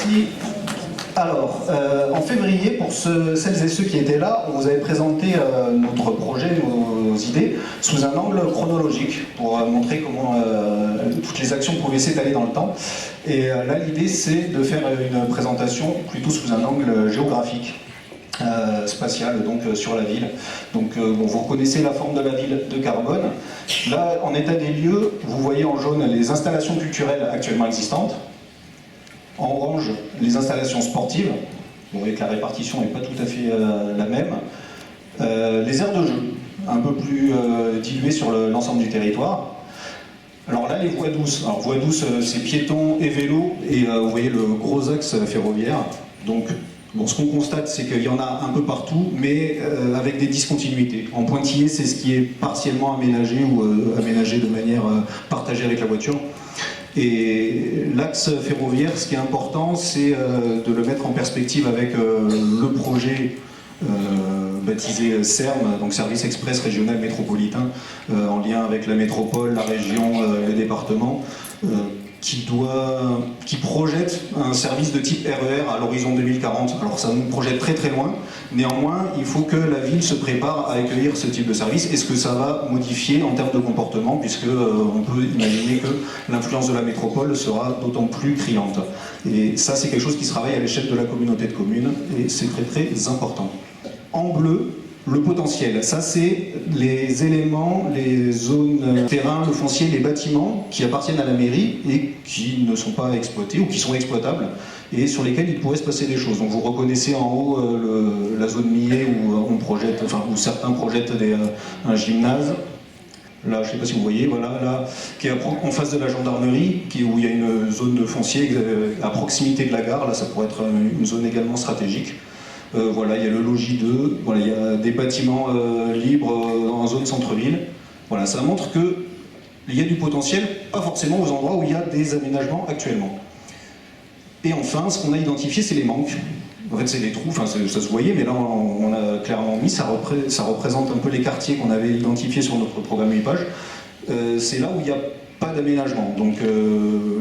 Merci. Alors, en février, pour celles et ceux qui étaient là, on vous avait présenté notre projet, nos idées, sous un angle chronologique, pour montrer comment toutes les actions pouvaient s'étaler dans le temps. Et là, l'idée, c'est de faire une présentation plutôt sous un angle géographique. Spatiale, donc sur la ville. Donc bon, vous reconnaissez la forme de la ville de Carbone. Là, en état des lieux, vous voyez en jaune les installations culturelles actuellement existantes. En orange, les installations sportives. Vous voyez que la répartition n'est pas tout à fait la même. Les aires de jeu, un peu plus diluées sur l'ensemble du territoire. Alors là, les voies douces. Alors voies douces, c'est piétons et vélos, et vous voyez le gros axe ferroviaire. Donc bon, ce qu'on constate, c'est qu'il y en a un peu partout, mais avec des discontinuités. En pointillé, c'est ce qui est partiellement aménagé ou aménagé de manière partagée avec la voiture. Et l'axe ferroviaire, ce qui est important, c'est de le mettre en perspective avec le projet baptisé SERM, donc Service Express Régional Métropolitain, en lien avec la métropole, la région, les départements, qui projette un service de type RER à l'horizon 2040. Alors ça nous projette très très loin, néanmoins il faut que la ville se prépare à accueillir ce type de service. Est-ce que ça va modifier en termes de comportement, puisque on peut imaginer que l'influence de la métropole sera d'autant plus criante. Et ça, c'est quelque chose qui se travaille à l'échelle de la communauté de communes, et c'est très très important. En bleu, le potentiel, ça c'est les éléments, les zones, terrains, le foncier, les bâtiments qui appartiennent à la mairie et qui ne sont pas exploités ou qui sont exploitables et sur lesquels il pourrait se passer des choses. Donc vous reconnaissez en haut la zone Millet où on projette, enfin où certains projettent un gymnase. Là, je ne sais pas si vous voyez, voilà, là, qui est en face de la gendarmerie, où il y a une zone de foncier à proximité de la gare. Là, ça pourrait être une zone également stratégique. Voilà, il y a le logis 2, voilà, il y a des bâtiments libres en zone centre-ville. Voilà, ça montre qu'il y a du potentiel, pas forcément aux endroits où il y a des aménagements actuellement. Et enfin, ce qu'on a identifié, c'est les manques. En fait, c'est des trous, enfin, ça se voyait, mais là, on a clairement mis, ça représente un peu les quartiers qu'on avait identifiés sur notre programme 8 pages. C'est là où il n'y a pas d'aménagement. Donc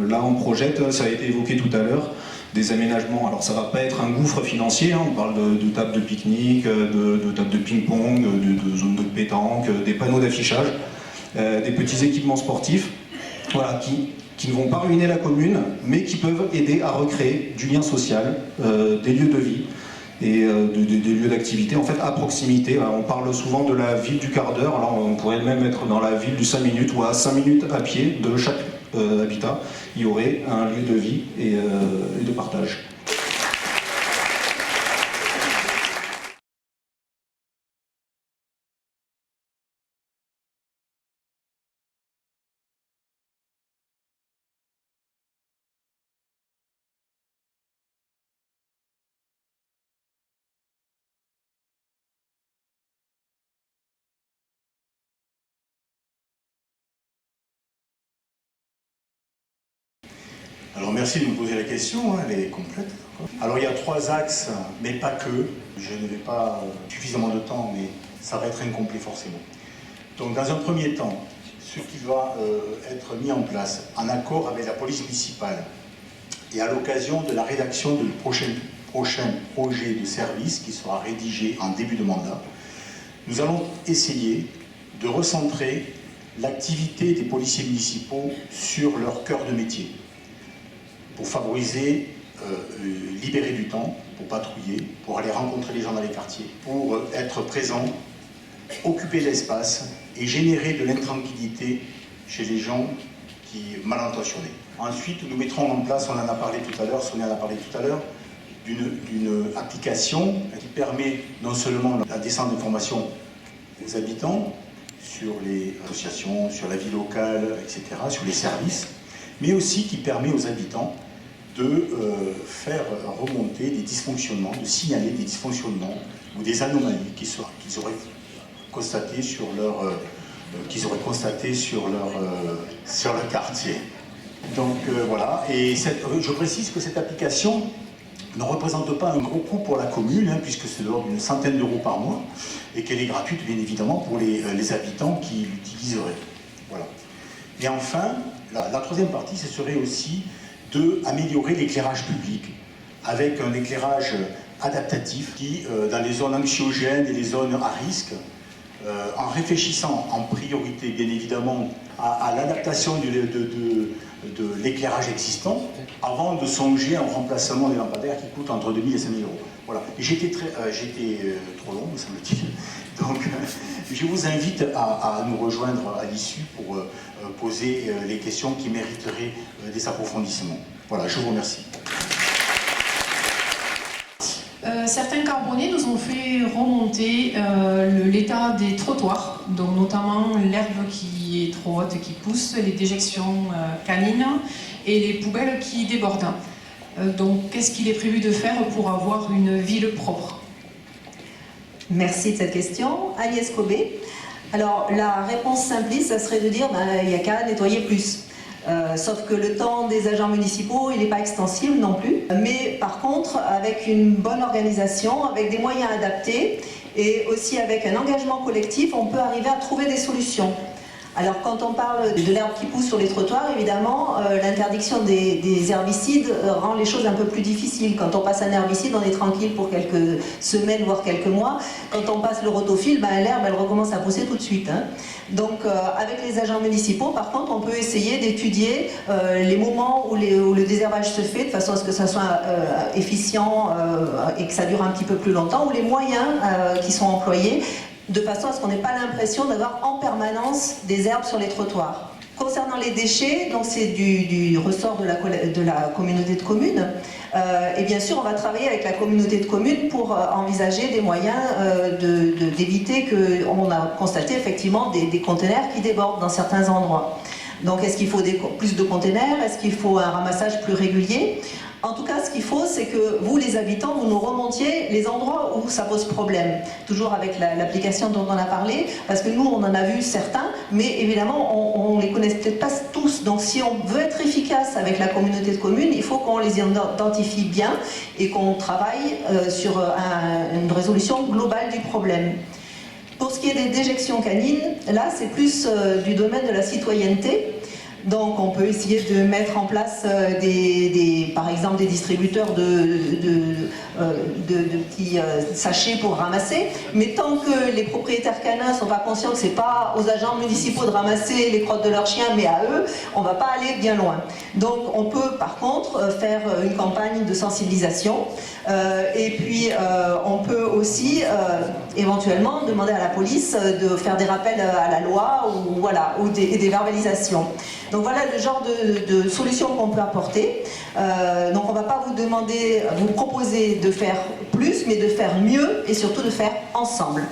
là, on projette, ça a été évoqué tout à l'heure, des aménagements. Alors ça ne va pas être un gouffre financier, hein. On parle de tables de pique-nique, de tables de ping-pong, de zones de pétanque, des panneaux d'affichage, des petits équipements sportifs, voilà, qui ne vont pas ruiner la commune, mais qui peuvent aider à recréer du lien social, des lieux de vie et des lieux d'activité en fait à proximité. On parle souvent de la ville du quart d'heure, alors on pourrait même être dans la ville du 5 minutes ou à 5 minutes à pied de chaque habitat, il y aurait un lieu de vie et de partage. Alors merci de me poser la question, hein, elle est complète. Alors il y a 3 axes, mais pas que. Je ne vais pas suffisamment de temps, mais ça va être incomplet forcément. Donc dans un premier temps, ce qui va être mis en place en accord avec la police municipale et à l'occasion de la rédaction du prochain projet de service qui sera rédigé en début de mandat, nous allons essayer de recentrer l'activité des policiers municipaux sur leur cœur de métier, pour favoriser, libérer du temps, pour patrouiller, pour aller rencontrer les gens dans les quartiers, pour être présent, occuper l'espace et générer de l'intranquillité chez les gens mal intentionnés. Ensuite, nous mettrons en place, on en a parlé tout à l'heure, Sonia en a parlé tout à l'heure, d'une application qui permet non seulement la descente d'informations aux habitants sur les associations, sur la vie locale, etc., sur les services, mais aussi qui permet aux habitants de faire remonter des dysfonctionnements, de signaler des dysfonctionnements ou des anomalies qu'ils auraient constatées sur leur quartier. Donc voilà, et je précise que cette application ne représente pas un gros coût pour la commune, hein, puisque c'est de l'ordre d'une centaine d'euros par mois, et qu'elle est gratuite bien évidemment pour les habitants qui l'utiliseraient. Voilà. Et enfin, la troisième partie, ce serait aussi d'améliorer l'éclairage public avec un éclairage adaptatif qui, dans les zones anxiogènes et les zones à risque, en réfléchissant en priorité, bien évidemment, à l'adaptation de l'éclairage existant, avant de songer au remplacement des lampadaires qui coûtent entre 2 000 et 5 000 euros. Voilà. J'étais trop long, me semble-t-il. Donc, je vous invite à nous rejoindre à l'issue pour poser les questions qui mériteraient des approfondissements. Voilà, je vous remercie. Certains carbonés nous ont fait remonter l'état des trottoirs, donc notamment l'herbe qui est trop haute, qui pousse, les déjections canines et les poubelles qui débordent. Donc qu'est-ce qu'il est prévu de faire pour avoir une ville propre? Merci de cette question. Agnès Cobé. Alors la réponse simpliste, ça serait de dire il n'y a qu'à nettoyer plus. Sauf que le temps des agents municipaux, il n'est pas extensible non plus. Mais par contre, avec une bonne organisation, avec des moyens adaptés et aussi avec un engagement collectif, on peut arriver à trouver des solutions. Alors quand on parle de l'herbe qui pousse sur les trottoirs, évidemment, l'interdiction des herbicides rend les choses un peu plus difficiles. Quand on passe un herbicide, on est tranquille pour quelques semaines, voire quelques mois. Quand on passe le rotophile, l'herbe, elle recommence à pousser tout de suite. Hein. Donc avec les agents municipaux, par contre, on peut essayer d'étudier les moments où le désherbage se fait, de façon à ce que ça soit efficient et que ça dure un petit peu plus longtemps, ou les moyens qui sont employés, de façon à ce qu'on n'ait pas l'impression d'avoir en permanence des herbes sur les trottoirs. Concernant les déchets, donc c'est du ressort de la communauté de communes, et bien sûr on va travailler avec la communauté de communes pour envisager des moyens d'éviter qu'on a constaté effectivement des conteneurs qui débordent dans certains endroits. Donc est-ce qu'il faut plus de conteneurs? Est-ce qu'il faut un ramassage plus régulier? En tout cas, ce qu'il faut, c'est que vous, les habitants, vous nous remontiez les endroits où ça pose problème. Toujours avec l'application dont on a parlé, parce que nous, on en a vu certains, mais évidemment, on ne les connaît peut-être pas tous. Donc si on veut être efficace avec la communauté de communes, il faut qu'on les identifie bien et qu'on travaille sur une résolution globale du problème. Pour ce qui est des déjections canines, là, c'est plus du domaine de la citoyenneté. Donc on peut essayer de mettre en place par exemple des distributeurs de petits sachets pour ramasser, mais tant que les propriétaires canins ne sont pas conscients que ce n'est pas aux agents municipaux de ramasser les crottes de leurs chiens, mais à eux, on ne va pas aller bien loin. Donc on peut par contre faire une campagne de sensibilisation et puis on peut aussi éventuellement demander à la police de faire des rappels à la loi ou des verbalisations. Donc voilà le genre de solutions qu'on peut apporter. Donc on ne va pas vous proposer de faire plus, mais de faire mieux et surtout de faire ensemble.